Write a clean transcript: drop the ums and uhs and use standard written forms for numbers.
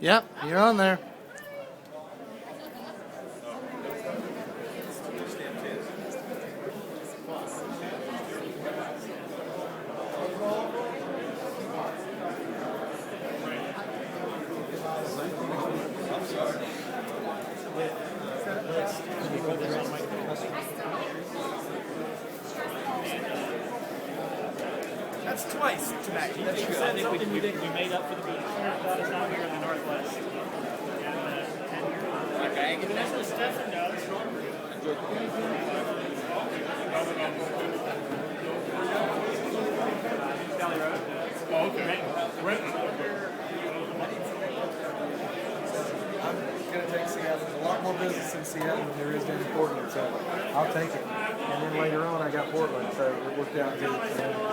Yep, you're on there. That's twice tonight. That's I think we made up for the beach. That is not here in the Northwest. Okay. That's what Stefan does. Valley Road. Oh, okay. I'm going to take Seattle. There's a lot more business in Seattle than there is down in Portland, so I'll take it. And then later on, I got Portland, so it worked out good.